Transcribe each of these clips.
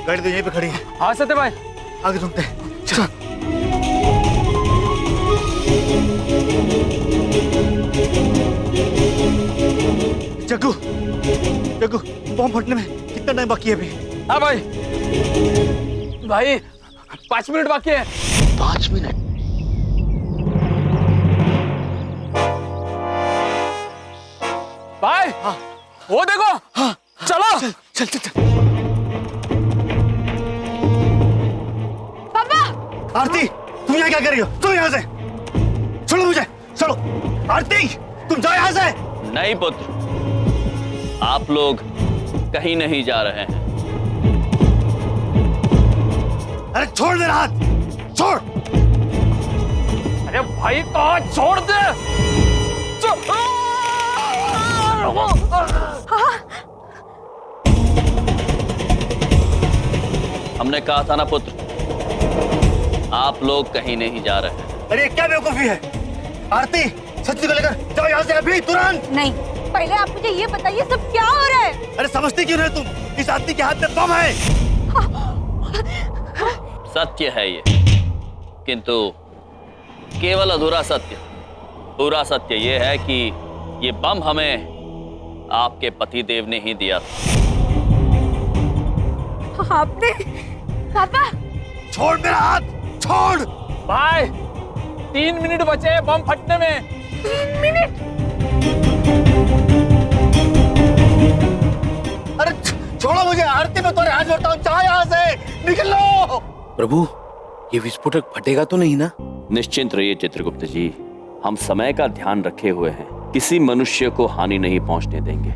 गाड़ी तो यहीं पे खड़ी है। हाँ सत्य भाई, आगे सुनते हैं। चलो। जग्गू, जग्गू, बॉम्ब फटने में कितना टाइम बाकी है अभी? हाँ भाई, भाई 5 मिनट बाकी है। 5 मिनट? भाई हाँ, वो देखो। हाँ, चलो। चल चल चल चल। पापा! आरती, तुम यहाँ क्या कर रही हो? तुम यहाँ से छोड़ो मुझे, छोड़ो। आरती, तुम जाओ यहाँ से। नहीं पुत्र, आप लोग कहीं नहीं जा रहे हैं। अरे छोड़ मेरा हाथ, छोड़। अरे भाई कहाँ छोड़ दे। हमने कहा था ना पुत्र, आप लोग कहीं नहीं जा रहे हैं। अरे क्या बेवकूफी है? आरती, सच्ची को लेकर जाओ यहाँ से अभी, तुरंत। नहीं, पहले आप मुझे ये बताइए सब क्या हो रहा है? अरे समझती क्यों नहीं तुम? इस आदमी के हाथ में बम है। सत्य है ये, किंतु केवल अधूरा सत्य। पूरा सत्य ये है कि ये बम हमें आपके पतिदेव ने ही दिया था। आपने? पापा! छोड़ मेरा हाथ, छोड़। भाई 3 मिनट बचे हैं बम फटने में। 3 मिनट? अरे छोड़ो मुझे, आरती में तुम्हारे हाथ जोड़ता हूँ, जाओ यहाँ से, निकल लो। प्रभु, ये विस्फोटक फटेगा तो नहीं ना? निश्चिंत रहिए चित्रगुप्त जी, हम समय का ध्यान रखे हुए हैं, किसी मनुष्य को हानि नहीं पहुंचने देंगे।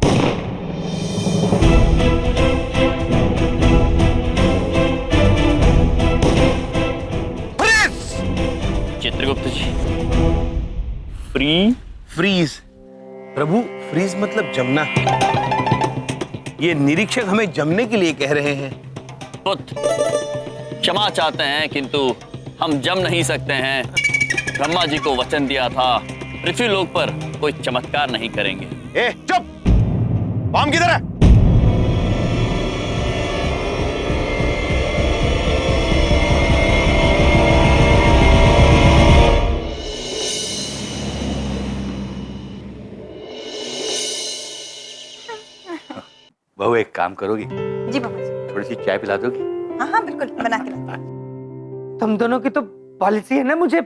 चित्रगुप्त जी, फ्रीज। प्रभु, फ्रीज मतलब जमना। ये निरीक्षक हमें जमने के लिए कह रहे हैं। पुत्र, क्षमा चाहते हैं किंतु हम जम नहीं सकते हैं। ब्रह्मा जी को वचन दिया था, पृथ्वी लोक पर कोई चमत्कार नहीं करेंगे। ए, चुप! बम किधर है? बहू, एक काम करोगी? जी पापा जी। थोड़ी सी चाय पिला दोगी? हाँ हाँ बिल्कुल, बना के लाती हूँ। तुम दोनों की तो पॉलिसी है ना मुझे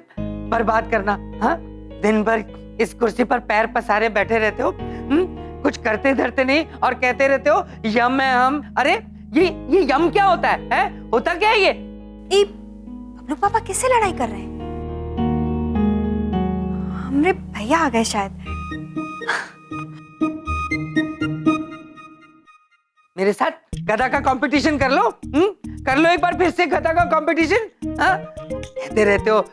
बर्बाद करना। हाँ, दिन भर इस कुर्सी पर पैर पसारे बैठे रहते हो, कुछ करते धरते नहीं और कहते रहते हो यम है हम। अरे ये यम क्या होता है? होता क्या है ये? बबलू पापा किससे लड़ाई कर रहे हैं? हमरे भैया आ गए शायद। मेरे साथ गधा का कंपटीशन कर लो। कर लो एक बार फिर से गधा का कंपटीशन। कहते रहते हो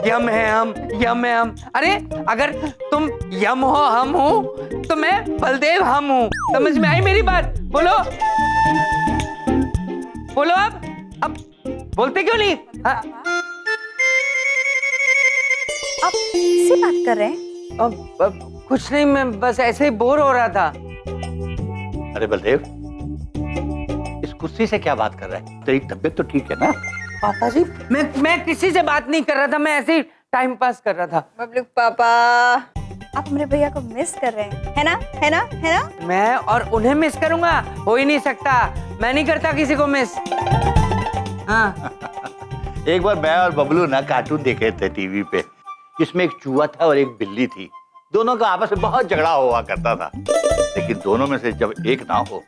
यम है हम, यम है हम। अरे अगर तुम यम हो हम हो तो मैं बलदेव हम हूँ। समझ में आई मेरी बात? बोलो बोलो। अब बोलते क्यों नहीं? आप किससे बात कर रहे हैं? अब कुछ नहीं, मैं बस ऐसे ही बोर हो रहा था। अरे बलदेव, इस कुर्सी से क्या बात कर रहा है? तेरी तबीयत तो ठीक है ना? पापा जी, मैं किसी से बात नहीं कर रहा था, मैं ऐसे ही टाइम पास कर रहा था। बबलू पापा, आप हमारे भैया को मिस कर रहे हैं, है ना? है ना? है ना? मैं और उन्हें मिस करूंगा? हो ही नहीं सकता, मैं नहीं करता किसी को मिस। हाँ। एक बार मैं और बबलू ना कार्टून देख रहे थे टीवी पे, जिसमें एक चूहा था और एक बिल्ली थी। दोनों का आपस में बहुत झगड़ा हुआ करता था, लेकिन दोनों में से जब एक ना हो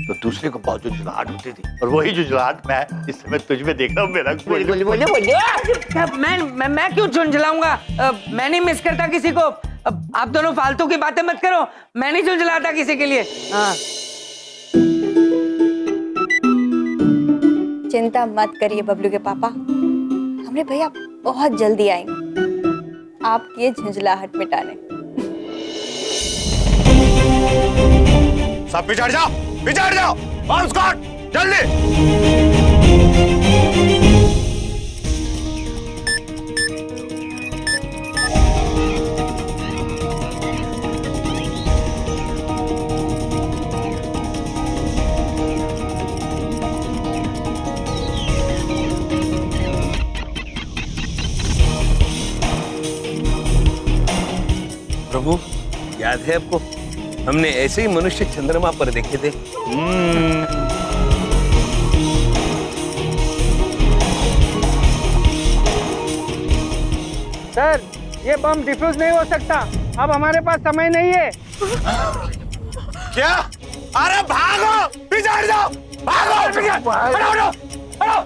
तो दूसरे को बहुत जुझलाहट होती थी। और वही जुझलाहट मैं इस समय तुझ में देख रहा हूँ। मेरा मैं क्यों झुंझलाऊंगा? मैं नहीं मिस करता किसी को। आप दोनों फालतू की बातें मत करो, मैं नहीं झुंझलाता किसी के लिए। हाँ। चिंता मत करिए बबलू के पापा, हमारे भैया बहुत जल्दी आएंगे आपकी ये झुंझलाहट मिटाने। सब पिछड़ जाओ, पिछड़ जाओ, और स्कॉट जल्दी। प्रभु, याद है आपको, हमने ऐसे ही मनुष्य चंद्रमा पर देखे थे। सर, ये बम डिफ्यूज नहीं हो सकता। अब हमारे पास समय नहीं है। क्या? अरे भागो, पीछे हट जाओ, भागो, पीछे, हटो, हटो, हटो।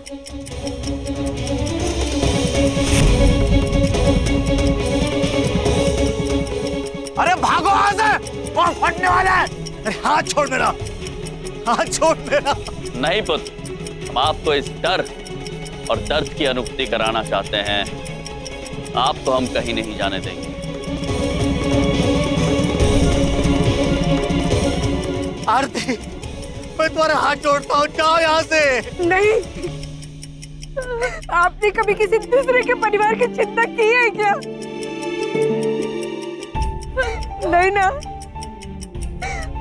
अरे भागो यहाँ से, और फटने वाला है। अरे हाथ छोड़ मेरा, हाथ छोड़ मेरा। नहीं पुत्र, हम आपको इस डर और दर्द की अनुभूति कराना चाहते हैं। आपको हम कहीं नहीं जाने देंगे। आरती, मैं तुम्हारे हाथ जोड़ता हूँ, जाओ यहाँ से। नहीं, आपने कभी किसी दूसरे के परिवार की चिंता की है क्या? नहीं ना।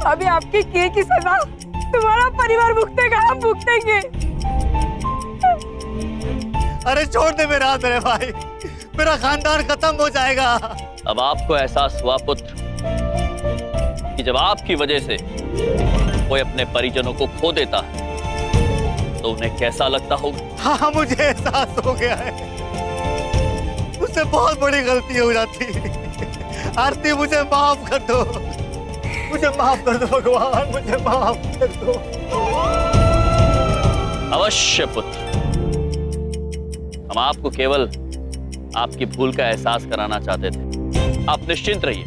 अभी आपके किए की सजा तुम्हारा परिवार भुगतेगा, हम भुगतेंगे। अरे छोड़ दे मेरा हाथ मेरे भाई, मेरा खानदान खत्म हो जाएगा। अब आपको एहसास हुआ पुत्र कि जब आपकी वजह से कोई अपने परिजनों को खो देता है तो उन्हें कैसा लगता होगा। हाँ, मुझे एहसास हो गया है, मुझसे बहुत बड़ी गलती हो जाती। आरती, मुझे माफ कर दो, मुझे माफ कर दो भगवान, मुझे माफ कर दो। अवश्य पुत्र, हम आपको केवल आपकी भूल का एहसास कराना चाहते थे। आप निश्चिंत रहिए,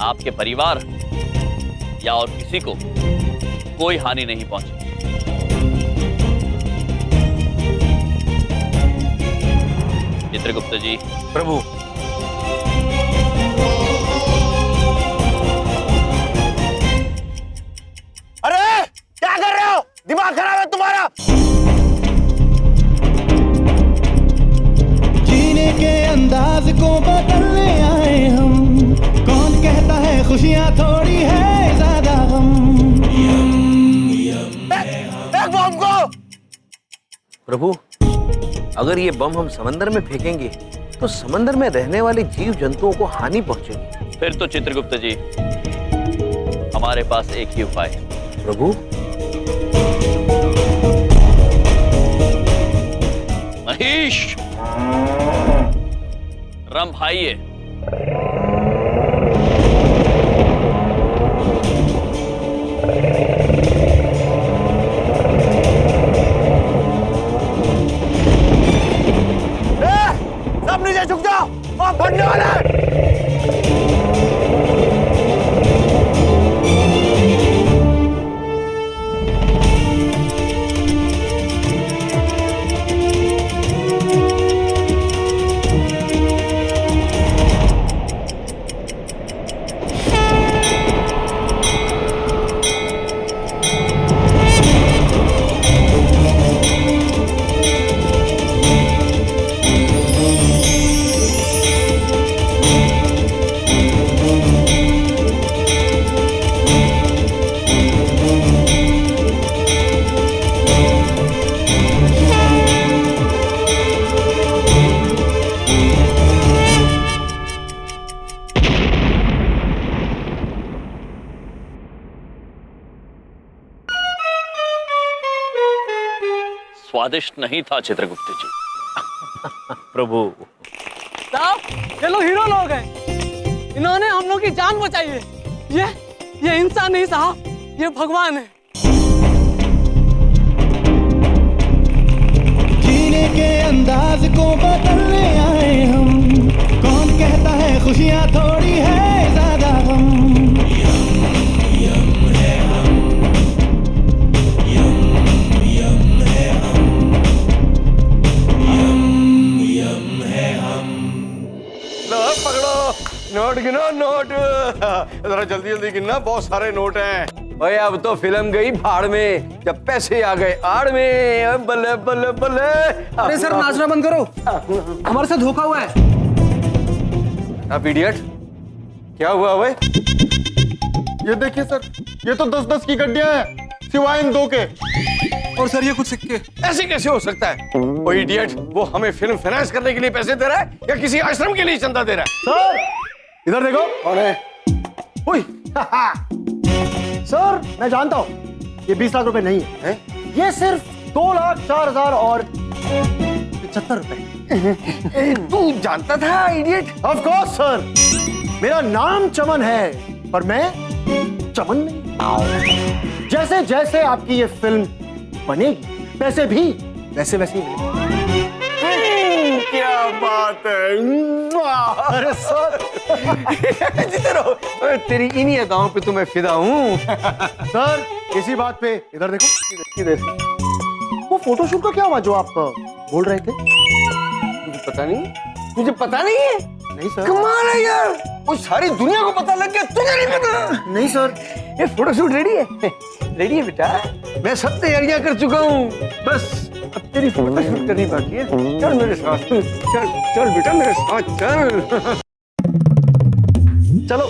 आपके परिवार या और किसी को कोई हानि नहीं पहुंची। चित्रगुप्त जी। प्रभु, अरे क्या कर रहे हो? दिमाग खराब है तुम्हारा? जीने के अंदाज को बदलने आए हम। कौन कहता है खुशियां थोड़ी है ज्यादा गम। एक बम को। प्रभु, अगर ये बम हम समंदर में फेंकेंगे तो समंदर में रहने वाले जीव जंतुओं को हानि पहुंचेगी। फिर तो चित्रगुप्त जी, हमारे पास एक ही उपाय है। प्रभु, महेश, रंभाइए। सब नीचे झुक जाओ, और फटने वाला है। स्वादिष्ट नहीं था चित्रगुप्त जी। प्रभु, साहब, ये लोग हीरो लोग हैं। इन्होंने हम लोग की जान बचाई है। ये इंसान नहीं साहब, ये भगवान है। जीने के अंदाज को बदलने आए हम। कौन कहता है खुशियां थोड़ी है ज्यादा गम। नोट गिनो, नोट जरा जल्दी जल्दी गिनना, बहुत सारे नोट हैं। ओए अब तो फिल्म गई भाड़ में, जब पैसे आ गए आड़ में। बल्ले बल्ले बल्ले। अरे सर, नाचना बंद करो, हमारे साथ धोखा हुआ है। अब इडियट, क्या हुआ ओए? ये देखिए सर, ये तो 10-10 की गड्डियां हैं, सिवाय इन 2 के। और सर, ये कुछ सिक्के। ऐसे कैसे हो सकता है? वो इडियट, वो हमें फिल्म फाइनेंस करने के लिए पैसे दे रहा है या किसी आश्रम के लिए चंदा दे रहा है? सर, इधर देखो। कौन है? ओए, सर मैं जानता हूँ ये 20 लाख रुपए नहीं है, ये सिर्फ 2,04,000 और 75 रुपए। तू जानता था इडियट? ऑफ कोर्स सर, मेरा नाम चमन है पर मैं चमन नहीं। जैसे जैसे आपकी ये फिल्म बनेगी पैसे भी वैसे वैसे ही मिलेंगे। क्या बात है। अरे सर जीते रहो। अरे तेरी इन्हीं अदाओं पे तो मैं फिदा हूँ। सर इसी बात पे इधर देखो। किधर? वो फोटोशूट का क्या हुआ जो आप बोल रहे थे? मुझे पता नहीं। तुझे पता नहीं है? नहीं सर। कमाल है यार, वो सारी दुनिया को पता लग गया, तुझे नहीं पता? नहीं सर। ये फोटोशूट रेडी है? रेडी है बेटा, मैं सब तैयारियां कर चुका हूँ, बस अब तेरी फोटोशूट करनी बाकी है। चल मेरे साथ, चल चल बेटा मेरे साथ चल। चलो।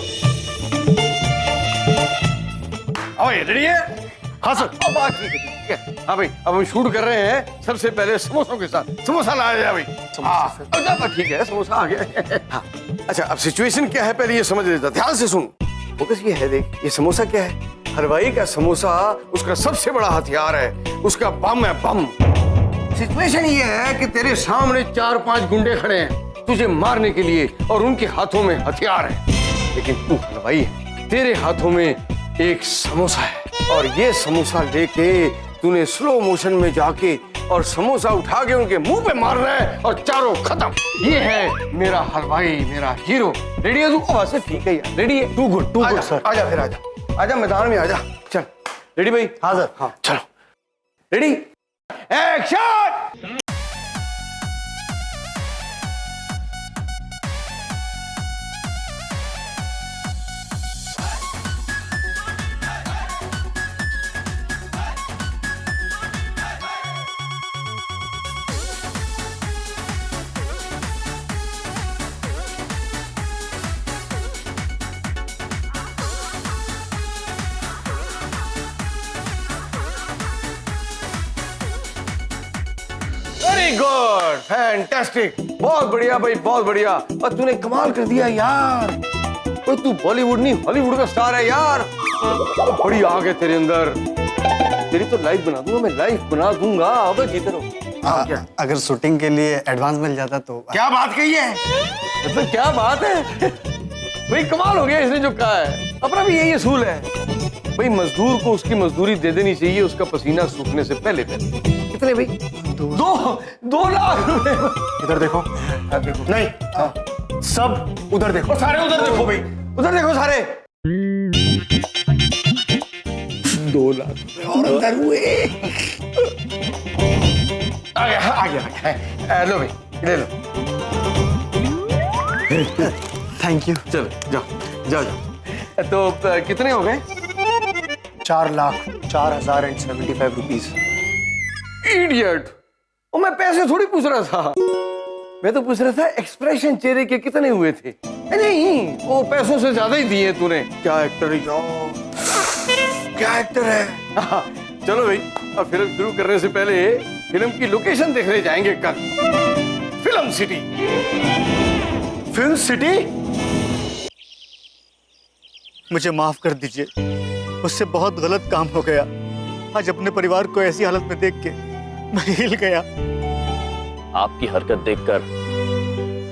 आओ, ये रेडी है? हाँ सर। अब बात ठीक है। हाँ भाई, अब हम शूट कर रहे हैं, सबसे पहले समोसों के साथ। समोसा लाया जा भाई। हाँ, अब ठीक है, समोसा आ गया। हाँ, अच्छा अब सिचुएशन क्या है पहले ये समझ लेता, ध्यान से सुन। फोकस ये है, देख ये समोसा क्या है? हलवाई का समोसा उसका सबसे बड़ा हथियार है, उसका बम है, बम। सिचुएशन ये है कि तेरे सामने 4-5 गुंडे खड़े हैं तुझे मारने के लिए और उनके हाथों में हथियार है, लेकिन तू हलवाई है, तेरे हाथों में एक समोसा है और ये समोसा लेके तूने स्लो मोशन में जाके और समोसा उठा के उनके मुंह पे मारना है और चारों खत्म। ये है मेरा हलवाई, मेरा हीरो। रेडी है तू? बस ठीक है यार, रेडी है। Too good sir. आजा फिर, आजा आजा मैदान में आजा। चल रेडी भाई? हाँ सर। हाँ चलो ready, action. Very good, fantastic, बहुत बढ़िया भाई, बहुत बढ़िया। और तूने कमाल कर दिया यार। ओए तू बॉलीवुड नहीं हॉलीवुड का स्टार है यार। बड़ी आग है तेरे अंदर। तेरी तो लाइफ बना दूंगा मैं, लाइफ बना दूंगा। अब जीते रहो। अगर शूटिंग के लिए एडवांस मिल जाता तो। क्या बात कही है? मतलब क्या बात है भाई, कमाल हो गया इसने जो कहा है। अपना भी यही असूल है भाई, मजदूर को उसकी मजदूरी दे देनी चाहिए उसका पसीना सूखने से पहले पहले। कितने भाई? 2 लाख रुपए। इधर देखो। देखो नहीं हाँ। सब उधर देखो। सारे उधर देखो भाई, उधर देखो सारे। 2 लाख रुपए और अंदर हुए। आ गया आ गया आ गया। लो भाई ले लो। Thank you. चलो जाओ जाओ जाओ। तो कितने हो गए? 4,04,075 रुपीज। इडियट, और मैं पैसे थोड़ी पूछ रहा था, मैं तो पूछ रहा था एक्सप्रेशन चेहरे के कितने हुए थे। नहीं, वो पैसों से ज्यादा ही दिए तूने। क्या एक्टर है यार, क्या एक्टर है। चलो भाई, अब फिल्म शुरू करने से पहले फिल्म की लोकेशन देखने जाएंगे कल। Film city. Film city? मुझे माफ कर दीजिए, उससे बहुत गलत काम हो गया। आज अपने परिवार को ऐसी हालत में देख के मैं हिल गया। आपकी हरकत देखकर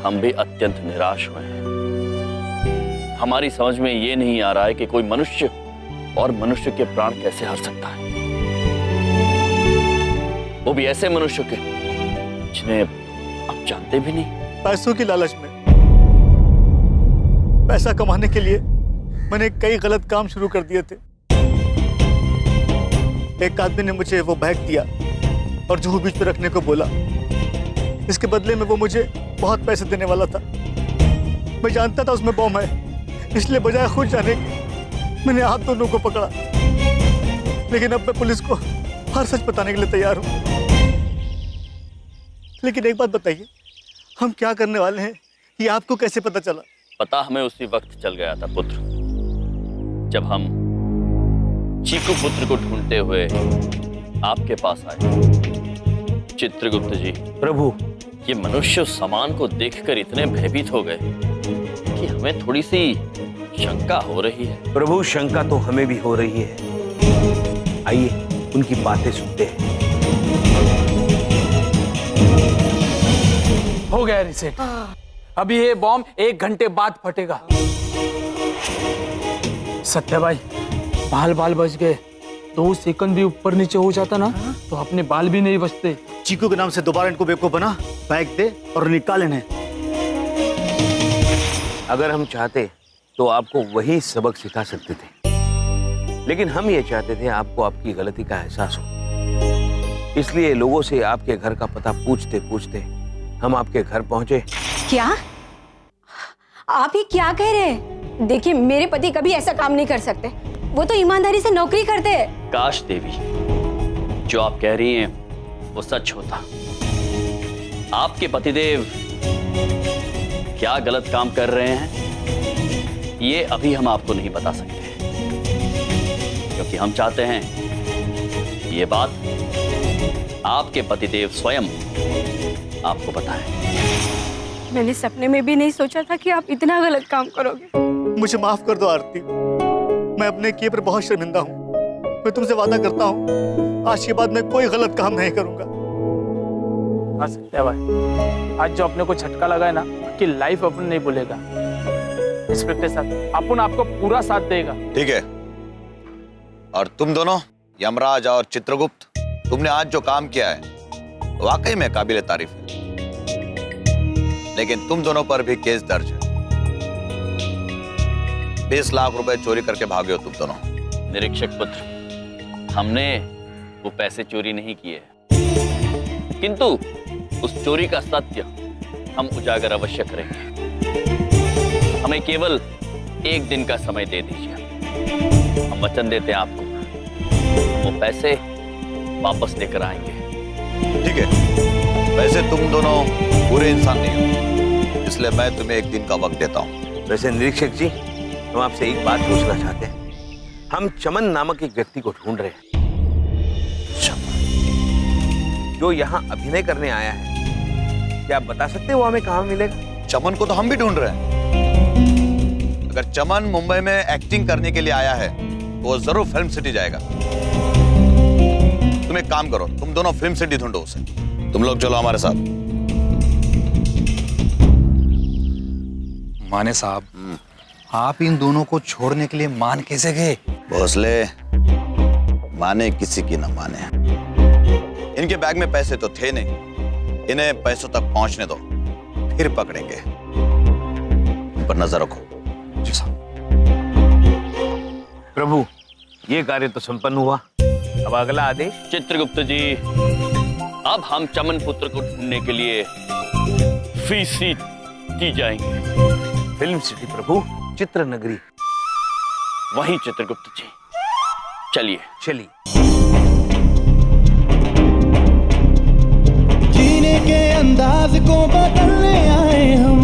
हम भी अत्यंत निराश हुए हैं। हमारी समझ में ये नहीं आ रहा है कि कोई मनुष्य और मनुष्य के प्राण कैसे हार सकता है, वो भी ऐसे मनुष्य के जिन्हें आप जानते भी नहीं। पैसों की लालच में, पैसा कमाने के लिए मैंने कई गलत काम शुरू कर दिए थे। एक आदमी ने मुझे वो बैग दिया और जूहू बीच पे रखने को बोला। इसके बदले में वो मुझे बहुत पैसे देने वाला था। मैं जानता था उसमें बम है, इसलिए बजाय खुद जाने के मैंने आप दोनों को पकड़ा। लेकिन अब मैं पुलिस को हर सच बताने के लिए तैयार हूं। लेकिन एक बात बताइए, हम क्या करने वाले हैं, ये आपको कैसे पता चला? पता हमें उसी वक्त चल गया था पुत्र, जब हम चीकू पुत्र को ढूंढते हुए आपके पास आए। चित्रगुप्त जी, प्रभु, ये मनुष्य उस सामान को देखकर इतने भयभीत हो गए कि कि हमें थोड़ी सी शंका हो रही है। प्रभु, शंका तो हमें भी हो रही है। आइए उनकी बातें सुनते हैं। हो गया रिसेट। अभी ये बॉम्ब 1 घंटे बाद फटेगा। सत्या भाई, बाल बच गए। 2 सेकंड भी ऊपर नीचे हो जाता ना तो अपने बाल भी नहीं बचते। चीकू के नाम से दोबारा इनको बेवकूफ बना, बैग दे और निकाल इन्हें। अगर हम चाहते तो आपको वही सबक सिखा सकते थे, लेकिन हम ये चाहते थे आपको आपकी गलती का एहसास हो। इसलिए लोगों से आपके घर का पता पूछते पूछते हम आपके घर पहुंचे। क्या आप ये क्या कह रहे हैं? देखिए, मेरे पति कभी ऐसा काम नहीं कर सकते। वो तो ईमानदारी से नौकरी करते हैं। काश देवी, जो आप कह रही हैं वो सच होता। आपके पतिदेव क्या गलत काम कर रहे हैं ये अभी हम आपको नहीं बता सकते, क्योंकि हम चाहते हैं कि ये बात आपके पतिदेव स्वयं आपको बताएं। मैंने सपने में भी नहीं सोचा था कि आप इतना गलत काम करोगे। मुझे माफ कर दो आरती, मैं अपने किए पर बहुत शर्मिंदा हूँ। मैं तुमसे वादा करता हूँ आज के बाद मैं कोई गलत काम नहीं करूंगा। हाँ सत्या भाई, आज जो अपने को झटका लगा है ना कि लाइफ अपन नहीं भूलेगा। रिस्पेक्ट के साथ अपन आपको पूरा साथ देगा। ठीक है। और तुम दोनों, यमराज और चित्रगुप्त, तुमने आज जो काम किया है वाकई में काबिल तारीफ है, लेकिन तुम दोनों पर भी केस दर्ज है। 20 लाख रुपए चोरी करके भागे हो तुम दोनों। निरीक्षक पुत्र, हमने वो पैसे चोरी नहीं किए, किंतु उस चोरी का सत्य हम उजागर अवश्य करेंगे। हमें केवल 1 दिन का समय दे दीजिए। हम वचन देते हैं आपको, वो पैसे वापस लेकर आएंगे। ठीक है। वैसे तुम दोनों बुरे इंसान नहीं हो, इसलिए मैं तुम्हें 1 दिन का वक्त देता हूँ। वैसे निरीक्षक जी, हम आपसे एक बात पूछना चाहते हैं। हम चमन नामक एक व्यक्ति को ढूंढ रहे हैं जो यहाँ अभिनय करने आया है। क्या आप बता सकते हैं वो हमें कहाँ मिलेगा? चमन को तो हम भी ढूंढ रहे हैं। अगर चमन मुंबई में एक्टिंग करने के लिए आया है तो वो जरूर फिल्म सिटी जाएगा। तुम एक काम करो, तुम दोनों फिल्म सिटी ढूंढो उसे। तुम लोग चलो हमारे साथ। माने साहब, आप इन दोनों को छोड़ने के लिए मान कैसे गए? भोसले, माने किसी की न माने। इनके बैग में पैसे तो थे नहीं, इन्हें पैसों तक पहुंचने दो, फिर पकड़ेंगे। इन पर नजर रखो। जी साहब। प्रभु, ये कार्य तो संपन्न हुआ। अब अगला आदेश। चित्रगुप्त जी, अब हम चमन पुत्र को ढूंढने के लिए फ्री सीट दी जाएंगे। फिल्म सिटी प्रभु, चित्र नगरी। वही चित्रगुप्त जी, चलिए। चलिए। जीने के अंदाज को बदलने आए हम।